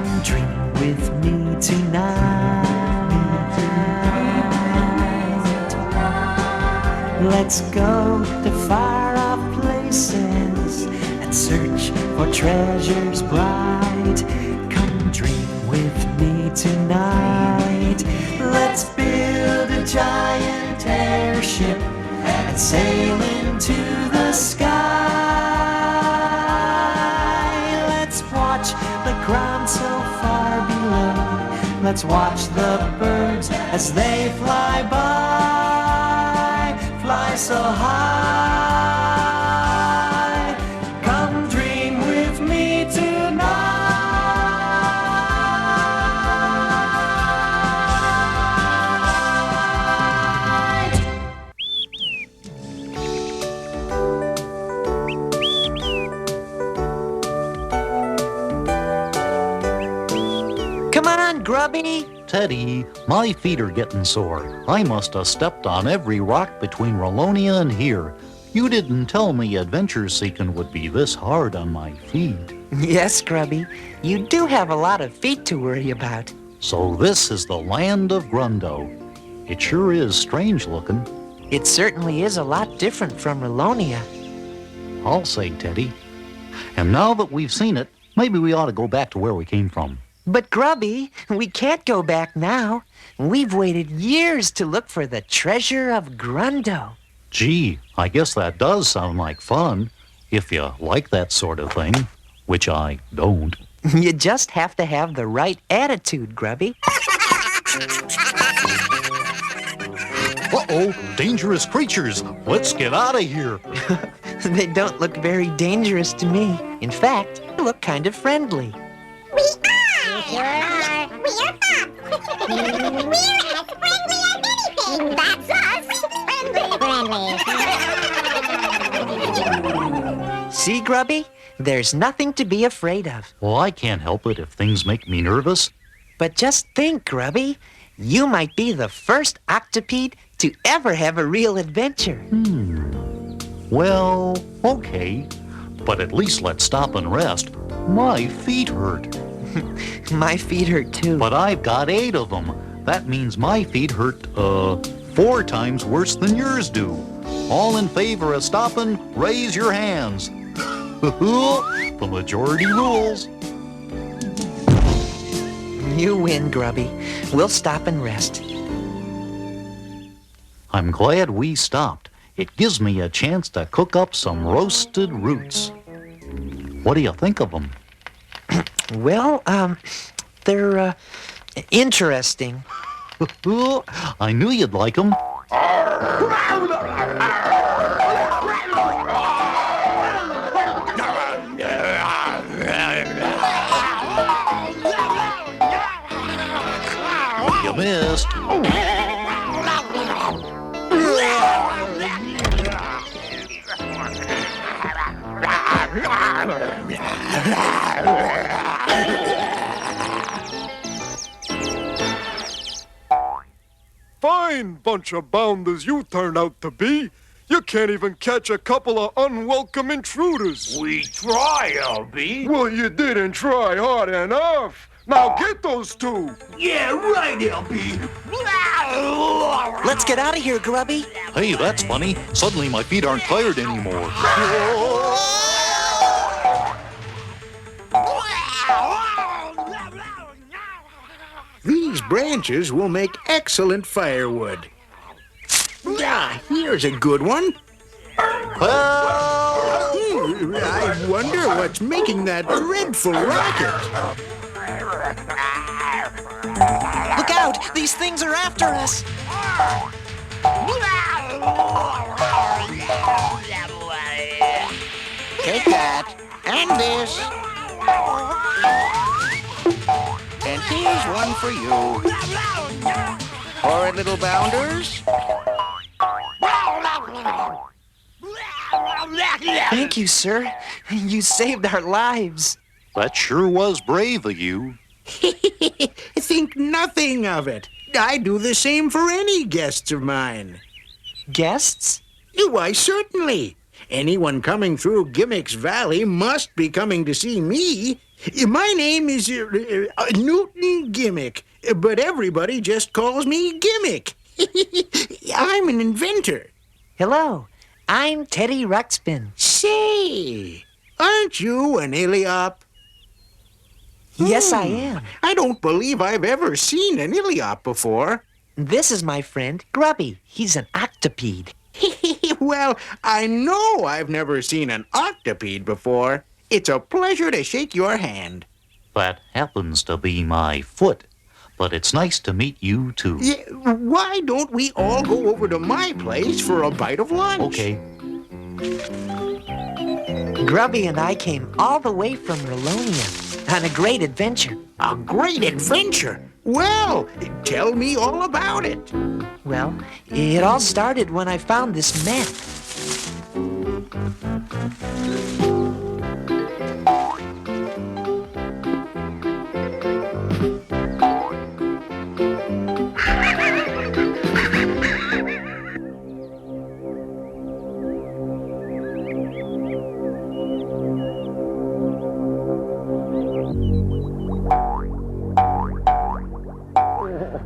Come dream with me tonight. Let's go to far-off places and search for treasures bright. Come dream with me tonight. Let's build a giant airship and sail into the sky. Let's watch the ground so far below. Let's watch the birds as they fly by, fly so high. Come dream with me tonight. Come on, Grubby. Teddy, my feet are getting sore. I must have stepped on every rock between Rolonia and here. You didn't tell me adventure seeking would be this hard on my feet. Yes, Grubby. You do have a lot of feet to worry about. So this is the land of Grundo. It sure is strange looking. It certainly is a lot different from Rolonia. I'll say, Teddy. And now that we've seen it, maybe we ought to go back to where we came from. But Grubby, we can't go back now. We've waited years to look for the treasure of Grundo. Gee, I guess that does sound like fun, if you like that sort of thing, which I don't. You just have to have the right attitude, Grubby. Uh-oh, dangerous creatures. Let's get out of here. They don't look very dangerous to me. In fact, they look kind of friendly. We are! Sure are. We are fun. We're as friendly as anything. That's us. Friendly. See, Grubby? There's nothing to be afraid of. Well, I can't help it if things make me nervous. But just think, Grubby. You might be the first octopede to ever have a real adventure. Well, okay. But at least let's stop and rest. My feet hurt. My feet hurt too. But I've got 8 of them. That means my feet hurt, 4 times worse than yours do. All in favor of stopping, raise your hands. The majority rules. You win, Grubby. We'll stop and rest. I'm glad we stopped. It gives me a chance to cook up some roasted roots. What do you think of them? Well, they're, interesting. I knew you'd like them. You missed. Fine bunch of bounders you turned out to be. You can't even catch a couple of unwelcome intruders. We try, LB. Well, you didn't try hard enough. Now get those 2. Yeah, right, LB. Let's get out of here, Grubby. Hey, that's funny. Suddenly my feet aren't tired anymore. These branches will make excellent firewood. Ah, here's a good one. I wonder what's making that dreadful racket. Look out! These things are after us! Take that, and this. And here's one for you. Horrid little bounders. Thank you, sir. You saved our lives. That sure was brave of you. Think nothing of it. I do the same for any guests of mine. Guests? Why, certainly. Anyone coming through Gimmick's Valley must be coming to see me. My name is Newton Gimmick, but everybody just calls me Gimmick. I'm an inventor. Hello, I'm Teddy Ruxpin. Say, aren't you an Iliop? Yes, I am. I don't believe I've ever seen an Iliop before. This is my friend, Grubby. He's an octopede. Well, I know I've never seen an octopede before. It's a pleasure to shake your hand. That happens to be my foot. But it's nice to meet you, too. Yeah, why don't we all go over to my place for a bite of lunch? Okay. Grubby and I came all the way from Relonia on a great adventure. A great adventure. Well, tell me all about it. Well, it all started when I found this map.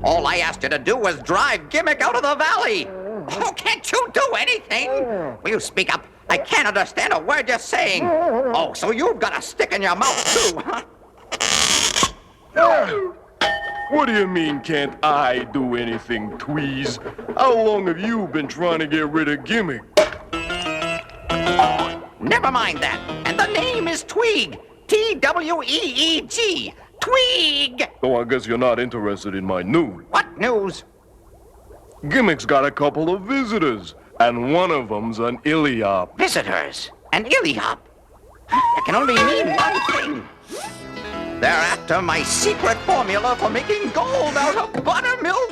All I asked you to do was drive Gimmick out of the valley. Oh, can't you do anything? Will you speak up? I can't understand a word you're saying. Oh, so you've got a stick in your mouth, too, huh? What do you mean, can't I do anything, Tweez? How long have you been trying to get rid of Gimmick? Never mind that. And the name is Tweeg. T-W-E-E-G. Tweeg! So I guess you're not interested in my news. What news? Gimmick's got a couple of visitors, and one of them's an Iliop. Visitors. An Iliop. That can only mean one thing. They're after my secret formula for making gold out of buttermilk.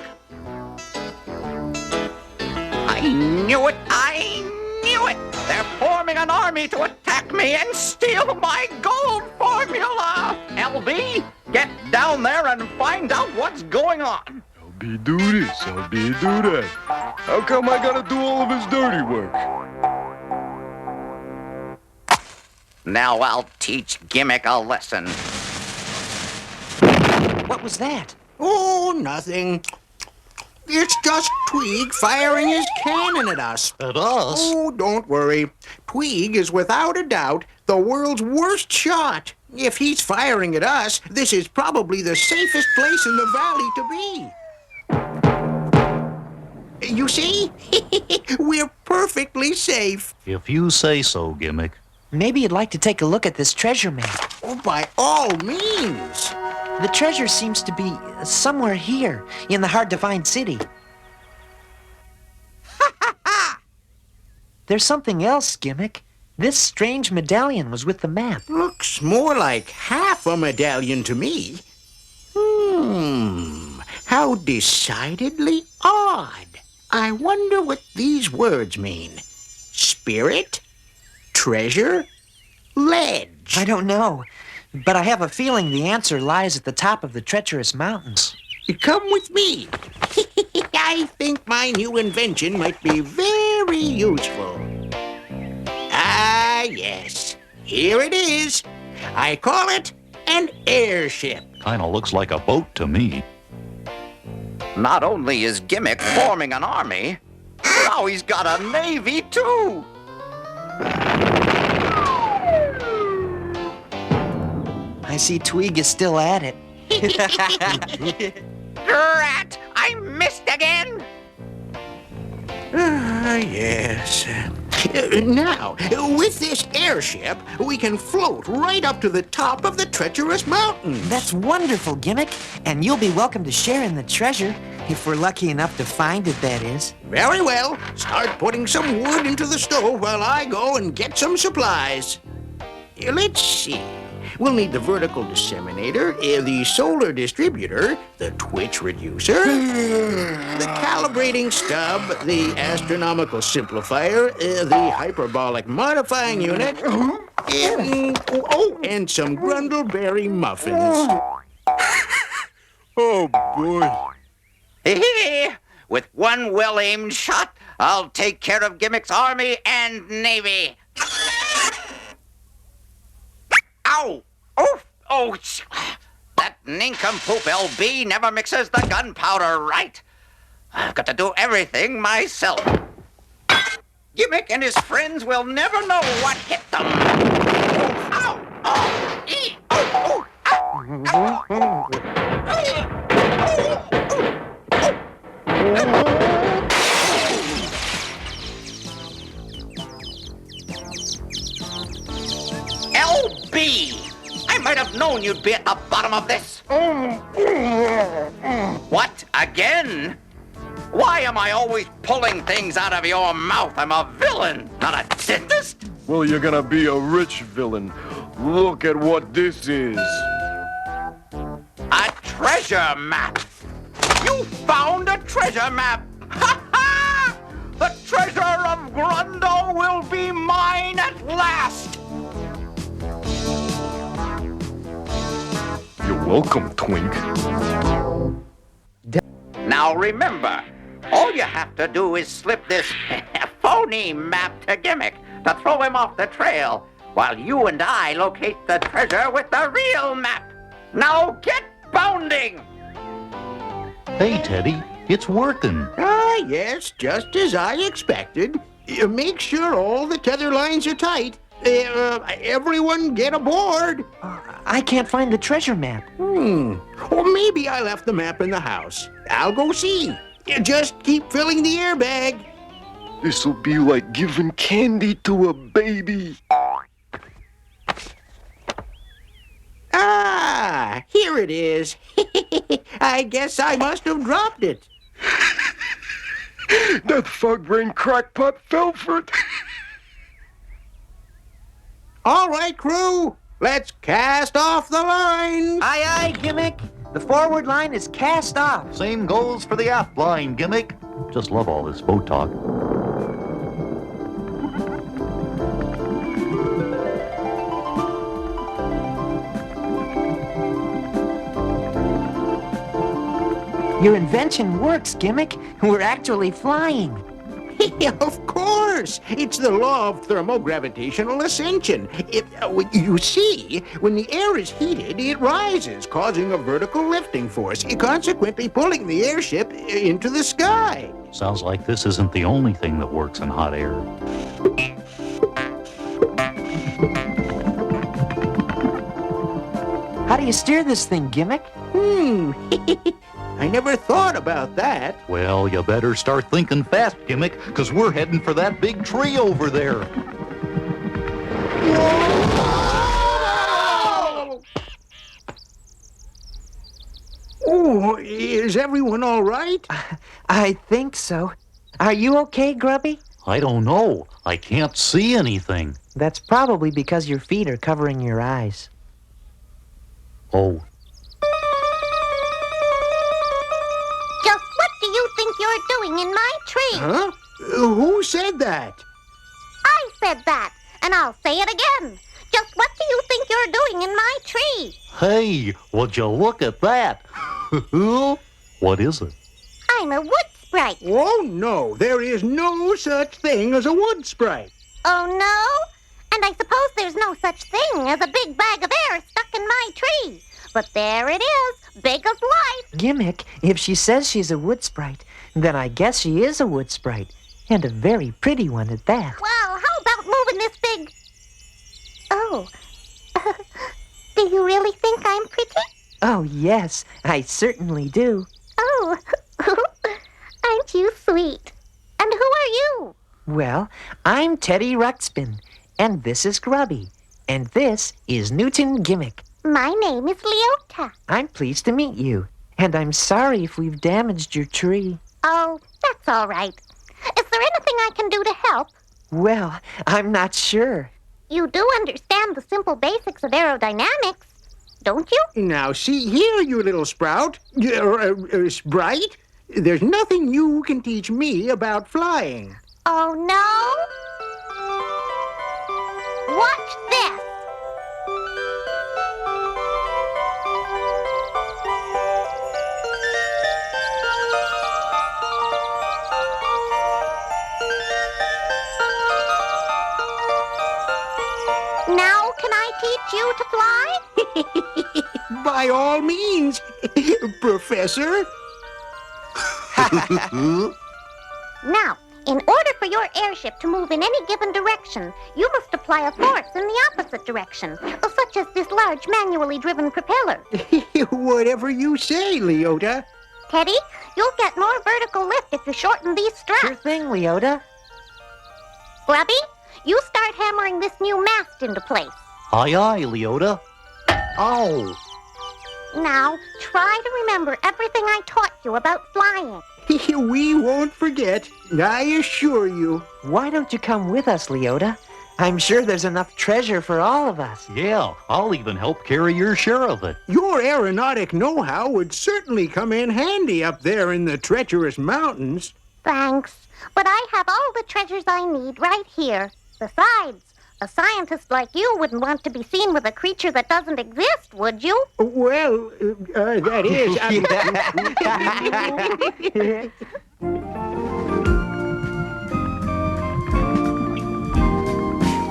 I knew it. I knew it. They're forming an army to attack me and steal my gold formula. LB, get down there and find out what's going on. I'll be do this, I'll be do that. How come I gotta do all of his dirty work? Now I'll teach Gimmick a lesson. What was that? Oh, nothing. It's just Tweeg firing his cannon at us. At us? Oh, don't worry. Tweeg is without a doubt the world's worst shot. If he's firing at us, this is probably the safest place in the valley to be. You see? We're perfectly safe. If you say so, Gimmick. Maybe you'd like to take a look at this treasure map. Oh, by all means. The treasure seems to be somewhere here, in the hard-to-find city. There's something else, Gimmick. This strange medallion was with the map. Looks more like half a medallion to me. How decidedly odd. I wonder what these words mean. Spirit? Treasure? Ledge? I don't know, but I have a feeling the answer lies at the top of the treacherous mountains. Come with me. I think my new invention might be very useful. Ah, yes. Here it is. I call it an airship. Kinda looks like a boat to me. Not only is Gimmick forming an army, now he's got a navy, too. I see Tweeg is still at it. Drat! I missed again! Ah, yes. Now, with this airship, we can float right up to the top of the treacherous mountain. That's wonderful, Gimmick. And you'll be welcome to share in the treasure, if we're lucky enough to find it, that is. Very well. Start putting some wood into the stove while I go and get some supplies. Let's see. We'll need the vertical disseminator, the solar distributor, the twitch reducer, the calibrating stub, the astronomical simplifier, the hyperbolic modifying unit, and some Grundleberry muffins. Oh, boy. With one well-aimed shot, I'll take care of Gimmick's army and navy. Ow! Oof! Oh, that nincompoop LB never mixes the gunpowder right. I've got to do everything myself. Gimmick and his friends will never know what hit them. Ow! Oh! Ee! Oh! Oh! Ow! LB! I might have known you'd be at the bottom of this. What? Again? Why am I always pulling things out of your mouth? I'm a villain, not a dentist. Well, you're gonna be a rich villain. Look at what this is. A treasure map. You found a treasure map. Ha ha! The treasure of Grundo will be mine at last. You're welcome, Twink. Now remember, all you have to do is slip this phony map to Gimmick to throw him off the trail, while you and I locate the treasure with the real map. Now get bounding! Hey, Teddy, it's working. Ah, yes, just as I expected. Make sure all the tether lines are tight. Everyone get aboard. I can't find the treasure map. Or maybe I left the map in the house. I'll go see. Just keep filling the airbag. This'll be like giving candy to a baby. Ah, here it is. I guess I must have dropped it. That fog-brain crackpot fell for it. All right, crew. Let's cast off the lines. Aye, aye, Gimmick. The forward line is cast off. Same goes for the aft line, Gimmick. Just love all this boat talk. Your invention works, Gimmick. We're actually flying. Of course. It's the law of thermogravitational ascension. You see, when the air is heated, it rises, causing a vertical lifting force, consequently pulling the airship into the sky. Sounds like this isn't the only thing that works in hot air. How do you steer this thing, Gimmick? I never thought about that. Well, you better start thinking fast, Gimmick, because we're heading for that big tree over there. Oh, is everyone all right? I think so. Are you okay, Grubby? I don't know. I can't see anything. That's probably because your feet are covering your eyes. Oh, Just what do you think you're doing in my tree? Huh? Who said that? I said that, and I'll say it again. Just what do you think you're doing in my tree? hey, would you look at that? What is it? I'm a wood sprite. Oh, no, there is no such thing as a wood sprite. Oh, no? And I suppose there's no such thing as a big bag of air stuck in my tree. But there it is, big as life. Gimmick, if she says she's a wood sprite, then I guess she is a wood sprite. And a very pretty one at that. Well, how about moving this big... Oh. Do you really think I'm pretty? Oh, yes, I certainly do. Oh. Aren't you sweet? And who are you? Well, I'm Teddy Ruxpin, and this is Grubby, and this is Newton Gimmick. My name is Leota. I'm pleased to meet you, and I'm sorry if we've damaged your tree. Oh, that's all right. Is there anything I can do to help? Well, I'm not sure. You do understand the simple basics of aerodynamics, don't you? Now, see here, you little sprout. Sprite. There's nothing you can teach me about flying. Oh, no? Watch this. Now can I teach you to fly? By all means, Professor. Now, in order for your airship to move in any given direction, you must apply a force in the opposite direction, such as this large manually driven propeller. Whatever you say, Leota. Teddy, you'll get more vertical lift if you shorten these straps. Sure thing, Leota. Grubby, you start hammering this new mast into place. Aye, aye, Leota. Ow! Now, try to remember everything I taught you about flying. We won't forget, I assure you. Why don't you come with us, Leota? I'm sure there's enough treasure for all of us. Yeah, I'll even help carry your share of it. Your aeronautic know-how would certainly come in handy up there in the treacherous mountains. Thanks, but I have all the treasures I need right here. Besides, a scientist like you wouldn't want to be seen with a creature that doesn't exist, would you? Well, that is...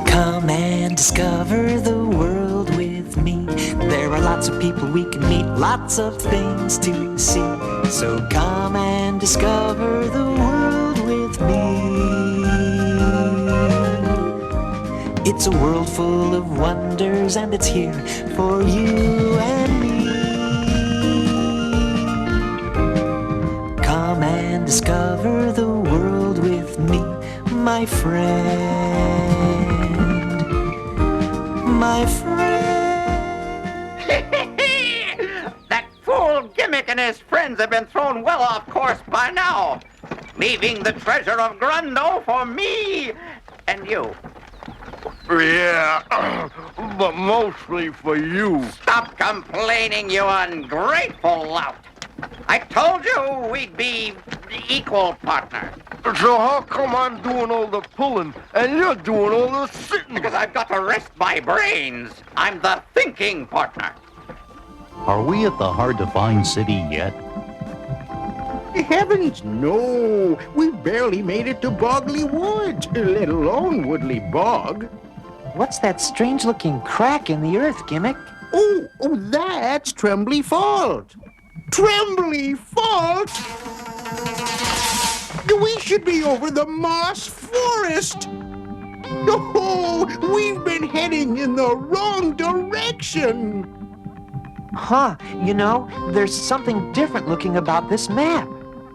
Come and discover the world with me. There are lots of people we can meet, lots of things to see. So come and discover the world with me. It's a world full of wonders, and it's here for you and me. Come and discover the world with me, my friend. My friend. That fool Gimmick and his friends have been thrown well off course by now, leaving the treasure of Grundo for me and you. Yeah, but mostly for you. Stop complaining, you ungrateful lout. I told you we'd be equal partners. So how come I'm doing all the pulling and you're doing all the sitting? Because I've got to rest my brains. I'm the thinking partner. Are we at the hard-to-find city yet? Heavens, no. We've barely made it to Boggly Woods, let alone Woodley Bog. What's that strange-looking crack in the earth, Gimmick? Oh, that's Trembly Fault. Trembly Fault? We should be over the Moss Forest. Oh, we've been heading in the wrong direction. Huh, you know, there's something different looking about this map.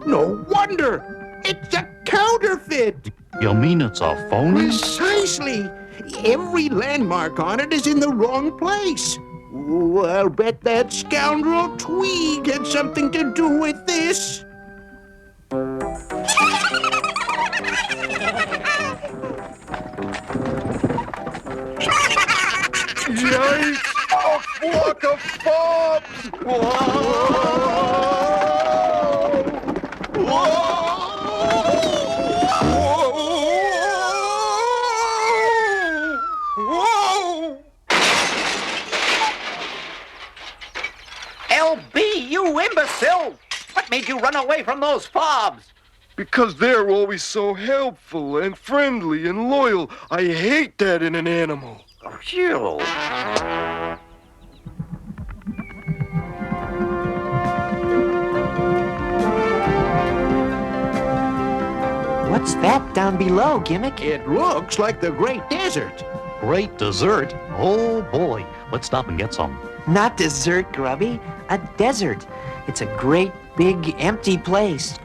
No wonder. It's a counterfeit. You mean it's a phony? Precisely. Every landmark on it is in the wrong place. Ooh, I'll bet that scoundrel Tweeg had something to do with this. Yikes! A flock of fobs! Whoa! Whoa! LB, you imbecile! What made you run away from those fobs? Because they're always so helpful and friendly and loyal. I hate that in an animal. Oh, you. What's that down below, Gimmick? It looks like the Great Desert. Great dessert? Oh boy, let's stop and get some. Not dessert, Grubby. A desert. It's a great, big, empty place.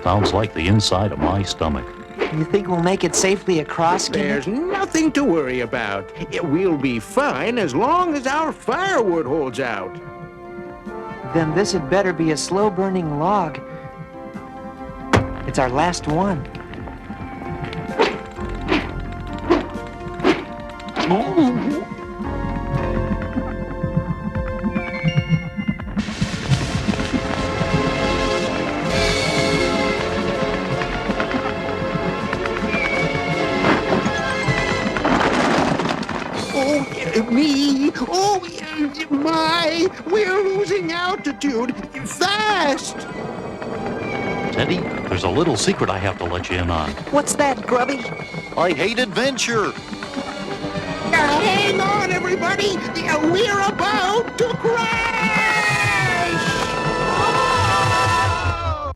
Sounds like the inside of my stomach. You think we'll make it safely across, Gimmick? There's nothing to worry about. We'll be fine as long as our firewood holds out. Then this had better be a slow-burning log. It's our last one. Me? Oh, my! We're losing altitude fast! Teddy, there's a little secret I have to let you in on. What's that, Grubby? I hate adventure. Hey! Hang on, everybody! We're about to crash!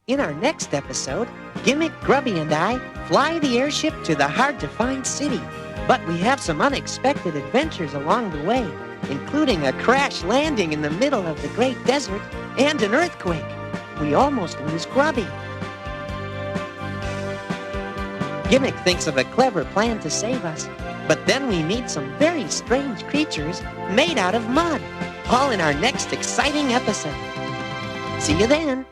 In our next episode, Gimmick, Grubby, and I fly the airship to the hard-to-find city. But we have some unexpected adventures along the way, including a crash landing in the middle of the Great Desert and an earthquake. We almost lose Grubby. Gimmick thinks of a clever plan to save us, but then we meet some very strange creatures made out of mud, all in our next exciting episode. See you then.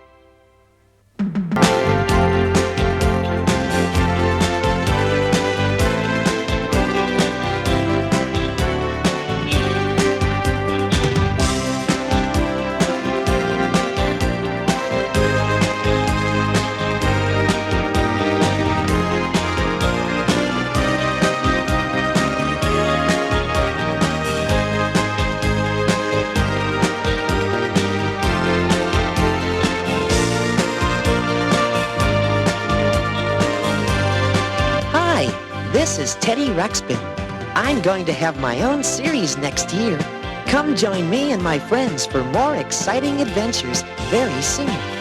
This is Teddy Ruxpin. I'm going to have my own series next year. Come join me and my friends for more exciting adventures very soon.